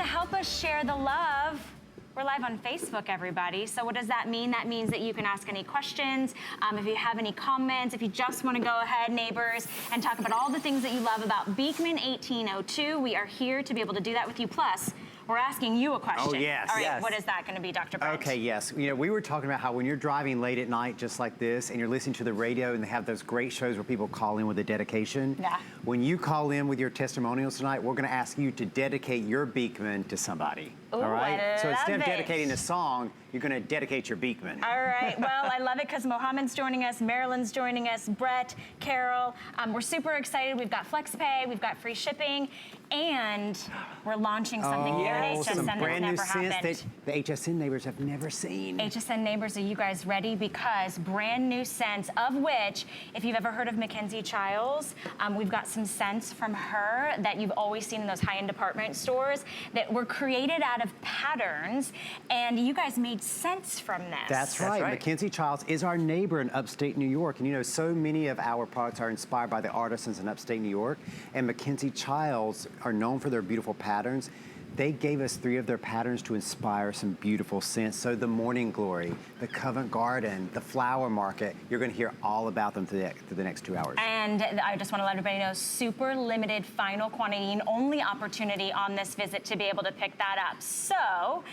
to help us share the love, we're live on Facebook, everybody. So what does that mean? That means that you can ask any questions. If you have any comments, if you just want to go ahead, neighbors, and talk about all the things that you love about Beekman 1802, we are here to be able to do that with you. Plus, we're asking you a question. Oh, yes. All right, yes. What is that going to be, Dr. Brent? Okay, yes. You know, we were talking about how when you're driving late at night, just like this, and you're listening to the radio and they have those great shows where people call in with a dedication. Yeah. When you call in with your testimonials tonight, we're going to ask you to dedicate your Beekman to somebody. Ooh, all right? So instead of it. dedicating a song, you're going to dedicate your Beekman. All right. Well, I love it because Mohammed's joining us, Marilyn's joining us, Brett, Carol. We're super excited. We've got FlexPay, we've got free shipping, and we're launching something here at HSN some that's brand new never scents happened. that the HSN neighbors have never seen. HSN neighbors, are you guys ready? Because brand new scents, of which, if you've ever heard of Mackenzie Childs, we've got some scents from her that you've always seen in those high-end department stores that were created out of patterns, and you guys made scents from this. That's right. Mackenzie Childs is our neighbor in upstate New York. And you know, so many of our products are inspired by the artisans in upstate New York. And Mackenzie Childs are known for their beautiful patterns. They gave us 3 of their patterns to inspire some beautiful scents. So the Morning Glory, the Covent Garden, the Flower Market, you're gonna hear all about them through the next 2 hours. And I just wanna let everybody know, super limited final quantity and only opportunity on this visit to be able to pick that up. So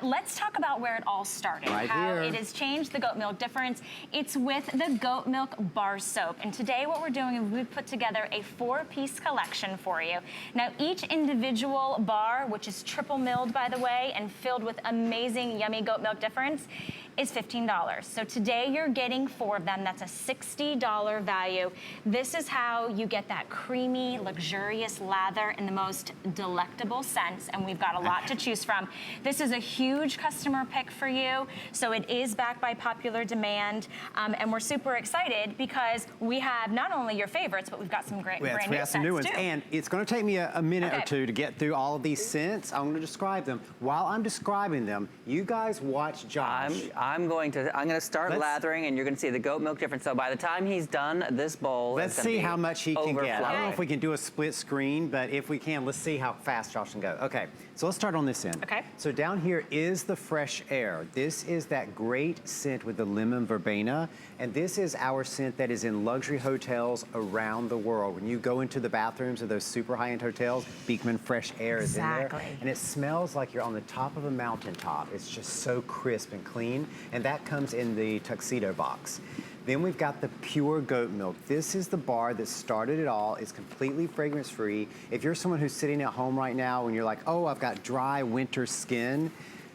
let's talk about where it all started. Right how here. It has changed the goat milk difference. It's with the goat milk bar soap. And today what we're doing is we've put together a 4-piece collection for you. Now each individual bar, which is triple milled, by the way, and filled with amazing, yummy goat milk difference, is $15. So today you're getting 4 of them. That's a $60 value. This is how you get that creamy, luxurious lather in the most delectable scents, and we've got a lot to choose from. This is a huge customer pick for you, so it is backed by popular demand, and we're super excited because we have not only your favorites, but we've got some brand new scents too. And it's gonna take me a minute or two to get through all of these scents. I'm gonna describe them. While I'm describing them, you guys watch Josh. I'm gonna start lathering, and you're gonna see the goat milk difference. So by the time he's done this bowl, let's see how much he can get. I don't know if we can do a split screen, but if we can, let's see how fast Josh can go. Okay, so let's start on this end. Okay. So down here is the fresh air. This is that great scent with the lemon verbena, and this is our scent that is in luxury hotels around the world. When you go into the bathrooms of those super high-end hotels, Beekman Fresh Air is in there, and it smells like you're on the top of a mountaintop. It's just so crisp and clean, and that comes in the tuxedo box. Then we've got the pure goat milk. This is the bar that started it all. It's completely fragrance-free. If you're someone who's sitting at home right now and you're like, oh, I've got dry winter skin,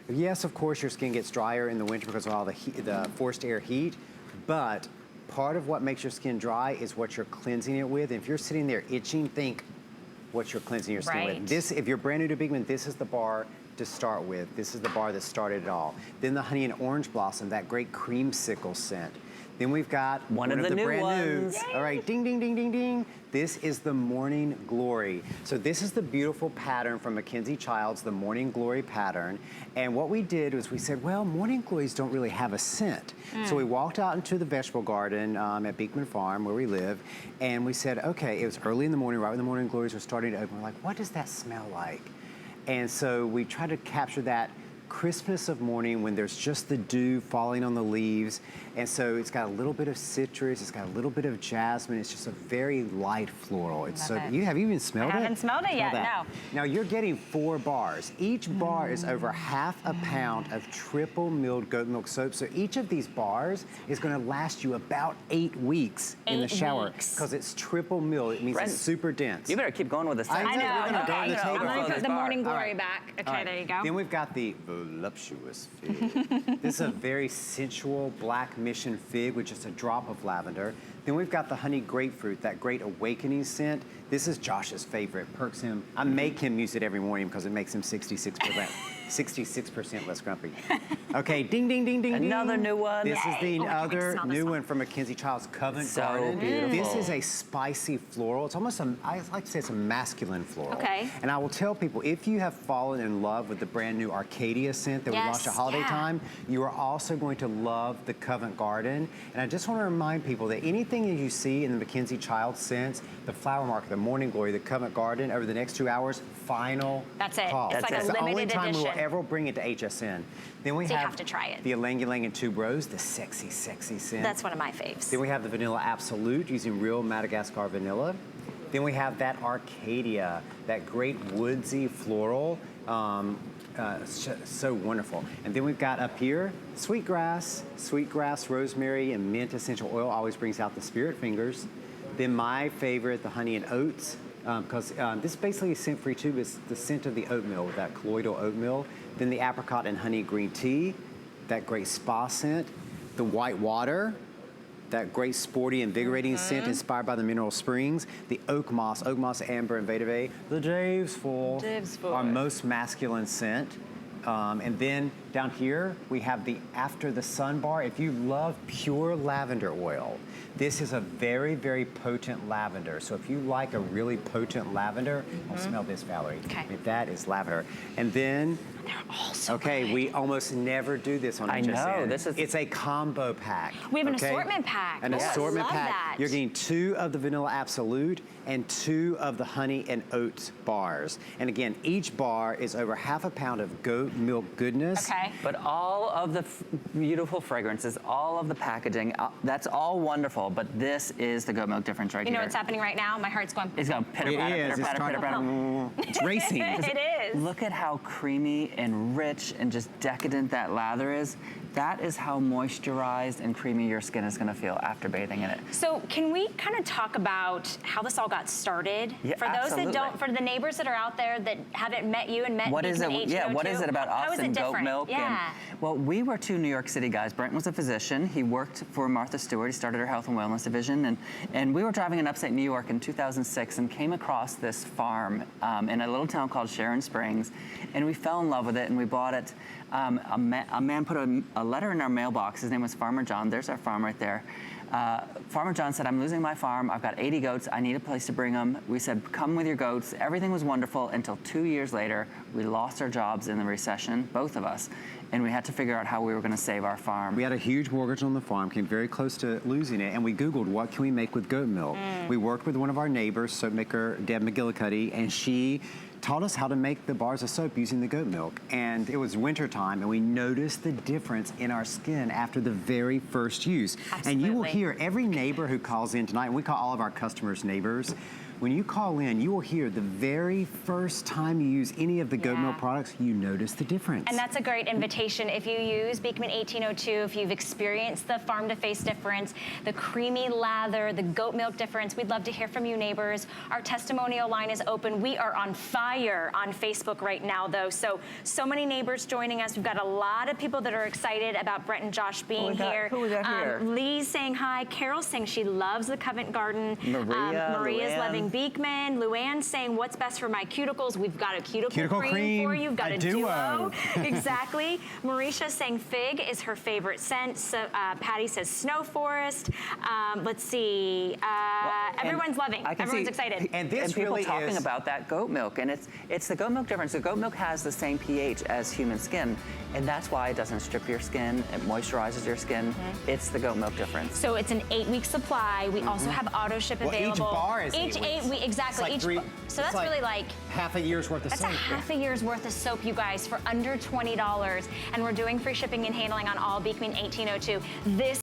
yes, of course, your skin gets drier in the winter because of all the forced air heat, but part of what makes your skin dry is what you're cleansing it with. And if you're sitting there itching, think what you're cleansing your skin with. This, if you're brand new to Beekman, this is the bar to start with. This is the bar that started it all. Then the honey and orange blossom, that great creamsicle scent. Then we've got one of the brand new. All right, ding, ding, ding, ding, ding. This is the Morning Glory. So this is the beautiful pattern from Mackenzie Childs, the Morning Glory pattern. And what we did was we said, well, Morning Glories don't really have a scent. So we walked out into the vegetable garden at Beekman Farm, where we live, and we said, okay, it was early in the morning, right when the Morning Glories were starting to open. We're like, what does that smell like? And so we tried to capture that crispness of morning when there's just the dew falling on the leaves. And so it's got a little bit of citrus, it's got a little bit of jasmine. It's just a very light floral. It's so, have you even smelled it? I haven't smelled it yet, no. Now you're getting 4 bars. Each bar is over ½ a pound of triple milled goat milk soap. So each of these bars is gonna last you about 8 weeks in the shower. Because it's triple milled, it means it's super dense. You better keep going with this. I know. We're gonna go to the table. I'm gonna put the Morning Glory back. Okay, there you go. Then we've got the voluptuous fig. This is a very sensual black mission fig with just a drop of lavender. Then we've got the honey grapefruit, that great awakening scent. This is Josh's favorite, perks him. I make him use it every morning because it makes him 66% less grumpy. Okay, ding, ding, ding, ding, Another new one. This is the other new one from Mackenzie Childs, Covent Garden. Beautiful. This is a spicy floral. It's almost I like to say it's a masculine floral. Okay. And I will tell people, if you have fallen in love with the brand new Arcadia scent that we launched at holiday time, you are also going to love the Covent Garden. And I just want to remind people that anything everything you see in the Mackenzie Child scents, the Flower Market, the Morning Glory, the Covent Garden, over the next 2 hours, final That's it. call. It's like That's a the only limited time edition. we will ever bring it to HSN. Then we So you have to try it. the Ylang Ylang and Tuberose, the sexy, sexy scent. That's one of my faves. Then we have the Vanilla Absolute using real Madagascar vanilla. Then we have that Arcadia, that great woodsy floral. So wonderful. And then we've got up here, sweetgrass, rosemary, and mint essential oil always brings out the spirit fingers. Then my favorite, the honey and oats, because this basically is scent-free too, it's the scent of the oatmeal, with that colloidal oatmeal. Then the apricot and honey green tea, that great spa scent. The white water, that great sporty, invigorating scent inspired by the mineral springs. The oak moss, amber, and vetiver. The Dave's Full, our most masculine scent. And then down here, we have the After the Sun bar. If you love pure lavender oil, this is a very, very potent lavender. So if you like a really potent lavender, smell this, Valerie. Okay. That is lavender. And then, They're all so okay, good. we almost never do this on HSN. know, this is- It's a combo pack. We have an okay? assortment pack. An Oh, I assortment love pack. that. You're getting 2 of the Vanilla Absolute and 2 of the Honey and Oats bars. And again, each bar is over half a pound of goat milk goodness. Okay. But all of the beautiful fragrances, all of the packaging, that's all wonderful, but this is the goat milk difference right You know here. what's happening right now? My heart's going. It's going pitter patter, It is. pitter It's patter, trying pitter patter. It's racing. It is. Look at how creamy and rich and just decadent that lather is. That is how moisturized and creamy your skin is gonna feel after bathing in it. So can we kind of talk about how this all got started? Yeah, for those absolutely. that don't, for the neighbors that are out there that haven't met you and met What is it? Beekman Yeah, what 1802, is it about how us is it and goat different? milk? Yeah. Well, we were 2 New York City guys. Brent was a physician. He worked for Martha Stewart. He started her health and wellness division, and we were driving in upstate New York in 2006 and came across this farm in a little town called Sharon Springs, and we fell in love with it and we bought it. A man put a letter in our mailbox. His name was Farmer John. There's our farm right there. Farmer John said, I'm losing my farm. I've got 80 goats. I need a place to bring them. We said, come with your goats. Everything was wonderful until 2 years later, we lost our jobs in the recession, both of us. And we had to figure out how we were going to save our farm. We had a huge mortgage on the farm, came very close to losing it, and we Googled, what can we make with goat milk? We worked with one of our neighbors, soap maker Deb McGillicuddy, and she taught us how to make the bars of soap using the goat milk. And it was winter time, and we noticed the difference in our skin after the very first use. And you will Absolutely. hear every neighbor who calls in tonight, and we call all of our customers neighbors, when you call in, you will hear the very first time you use any of the goat milk products, you notice the difference. And that's a great invitation. If you use Beekman 1802, if you've experienced the farm to face difference, the creamy lather, the goat milk difference, we'd love to hear from you neighbors. Our testimonial line is open. We are on fire on Facebook right now though. So many neighbors joining us. We've got a lot of people that are excited about Brent and Josh being here. Who we got here? Lee's saying hi. Carol's saying she loves the Covent Garden. Maria's Luann. loving Beekman. Luann's saying, what's best for my cuticles? We've got a cuticle cream, for you. We've got a a duo. Exactly. Marisha's saying fig is her favorite scent. So, Patty says snow forest. Let's see. Everyone's loving. Everyone's excited. And this people really talking is- about that goat milk, and it's the goat milk difference. The goat milk has the same pH as human skin, and that's why it doesn't strip your skin. It moisturizes your skin. It's the goat milk difference. So it's an 8-week supply. We also have AutoShip Well, available. each bar is each 8 weeks. exactly. It's So like that's really like half a year's worth of that's soap. a half a year's worth of soap, you guys, for under $20. And we're doing free shipping and handling on all Beekman 1802. This